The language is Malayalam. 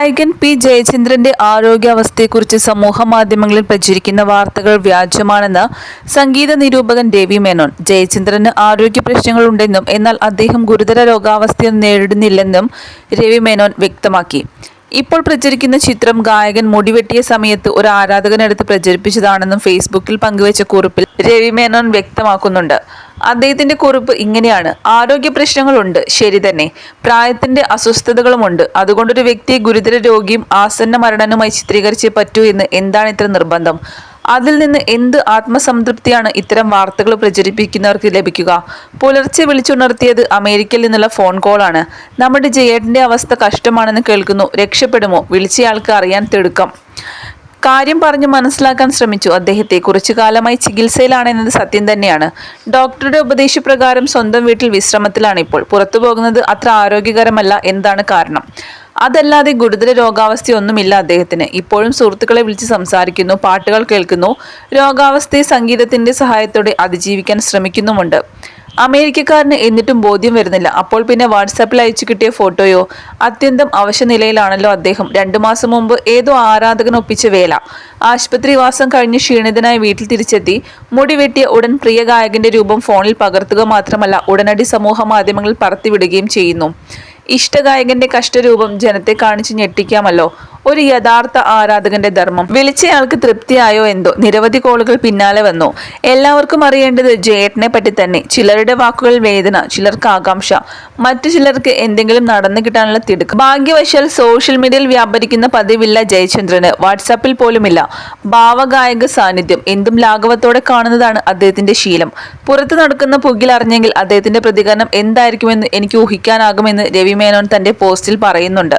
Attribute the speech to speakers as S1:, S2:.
S1: ഗായകൻ പി ജയചന്ദ്രന്റെ ആരോഗ്യാവസ്ഥയെക്കുറിച്ച് സമൂഹമാധ്യമങ്ങളിൽ പ്രചരിക്കുന്ന വാർത്തകൾ വ്യാജമാണെന്ന് സംഗീത നിരൂപകൻ രവി മേനോൻ. ജയചന്ദ്രന് ആരോഗ്യ പ്രശ്നങ്ങളുണ്ടെന്നും എന്നാൽ അദ്ദേഹം ഗുരുതര രോഗാവസ്ഥയൊന്നും നേരിടുന്നില്ലെന്നും രവി മേനോൻ വ്യക്തമാക്കി. ഇപ്പോൾ പ്രചരിക്കുന്ന ചിത്രം ഗായകൻ മുടിവെട്ടിയ സമയത്ത് ഒരു ആരാധകനടുത്ത് പ്രചരിപ്പിച്ചതാണെന്നും ഫേസ്ബുക്കിൽ പങ്കുവച്ച കുറിപ്പിൽ രവി മേനോൻ വ്യക്തമാക്കുന്നുണ്ട്. അദ്ദേഹത്തിന്റെ കുറിപ്പ് ഇങ്ങനെയാണ്: ആരോഗ്യ പ്രശ്നങ്ങളുണ്ട്, ശരി തന്നെ. പ്രായത്തിന്റെ അസ്വസ്ഥതകളുമുണ്ട്. അതുകൊണ്ടൊരു വ്യക്തിയെ ഗുരുതര രോഗിയും ആസന്ന മരണനുമായി ചിത്രീകരിച്ചേ പറ്റൂ എന്ന് എന്താണ് ഇത്ര നിർബന്ധം? അതിൽ നിന്ന് എന്ത് ആത്മസംതൃപ്തിയാണ് ഇത്തരം വാർത്തകൾ പ്രചരിപ്പിക്കുന്നവർക്ക് ലഭിക്കുക? പുലർച്ചെ വിളിച്ചുണർത്തിയത് അമേരിക്കയിൽ നിന്നുള്ള ഫോൺ കോളാണ്. നമ്മുടെ ജയേട്ടന്റെ അവസ്ഥ കഷ്ടമാണെന്ന് കേൾക്കുന്നു. രക്ഷപ്പെടുമോ? വിളിച്ചയാൾക്ക് അറിയാൻ തിടുക്കം. കാര്യം പറഞ്ഞ് മനസ്സിലാക്കാൻ ശ്രമിച്ചു. അദ്ദേഹത്തെ കുറച്ചു കാലമായി ചികിത്സയിലാണെന്നത് സത്യം തന്നെയാണ്. ഡോക്ടറുടെ ഉപദേശപ്രകാരം സ്വന്തം വീട്ടിൽ വിശ്രമത്തിലാണ് ഇപ്പോൾ. പുറത്തു പോകുന്നത് അത്ര ആരോഗ്യകരമല്ല. എന്താണ് കാരണം? അതല്ലാതെ ഗുരുതര രോഗാവസ്ഥയൊന്നുമില്ല അദ്ദേഹത്തിന്. ഇപ്പോഴും സുഹൃത്തുക്കളെ വിളിച്ച് സംസാരിക്കുന്നു, പാട്ടുകൾ കേൾക്കുന്നു, രോഗാവസ്ഥയെ സംഗീതത്തിന്റെ സഹായത്തോടെ അതിജീവിക്കാൻ ശ്രമിക്കുന്നുമുണ്ട്. അമേരിക്കക്കാരന് എന്നിട്ടും ബോധ്യം വരുന്നില്ല. അപ്പോൾ പിന്നെ വാട്സാപ്പിൽ അയച്ചു കിട്ടിയ ഫോട്ടോയോ? അത്യന്തം അവശനിലയിലാണല്ലോ അദ്ദേഹം. 2 മാസം മുമ്പ് ഏതോ ആരാധകൻ ഒപ്പിച്ച വേല. ആശുപത്രിവാസം കഴിഞ്ഞ് ക്ഷീണിതനായി വീട്ടിൽ തിരിച്ചെത്തി. മുടി വെട്ടിയ ഉടൻ പ്രിയ ഗായകന്റെ രൂപം ഫോണിൽ പകർത്തുക മാത്രമല്ല, ഉടനടി സമൂഹ മാധ്യമങ്ങളിൽ പറത്തിവിടുകയും ചെയ്യുന്നു. ഇഷ്ടഗായകന്റെ കഷ്ടരൂപം ജനത്തെ കാണിച്ച് ഞെട്ടിക്കാമല്ലോ ഒരു യഥാർത്ഥ ആരാധകന്റെ ധർമ്മം. വിളിച്ചയാൾക്ക് തൃപ്തിയായോ എന്തോ? നിരവധി കോളുകൾ പിന്നാലെ വന്നു. എല്ലാവർക്കും അറിയേണ്ടത് ജയേട്ടനെ പറ്റി തന്നെ. ചിലരുടെ വാക്കുകൾ വേദന, ചിലർക്ക് ആകാംക്ഷ, മറ്റു ചിലർക്ക് എന്തെങ്കിലും നടന്നു കിട്ടാനുള്ള തിടുക്കം. ഭാഗ്യവശാൽ സോഷ്യൽ മീഡിയയിൽ വ്യാപരിക്കുന്ന പതിവില്ല ജയചന്ദ്രന്. വാട്സാപ്പിൽ പോലുമില്ല. ഭാവഗായക സാന്നിധ്യം എന്തും ലാഘവത്തോടെ കാണുന്നതാണ് അദ്ദേഹത്തിന്റെ ശീലം. പുറത്തു നടക്കുന്ന പുകിൽ അറിഞ്ഞെങ്കിൽ അദ്ദേഹത്തിന്റെ പ്രതികരണം എന്തായിരിക്കുമെന്ന് എനിക്ക് ഊഹിക്കാനാകുമെന്ന് രവി മേനോൻ തന്റെ പോസ്റ്റിൽ പറയുന്നുണ്ട്.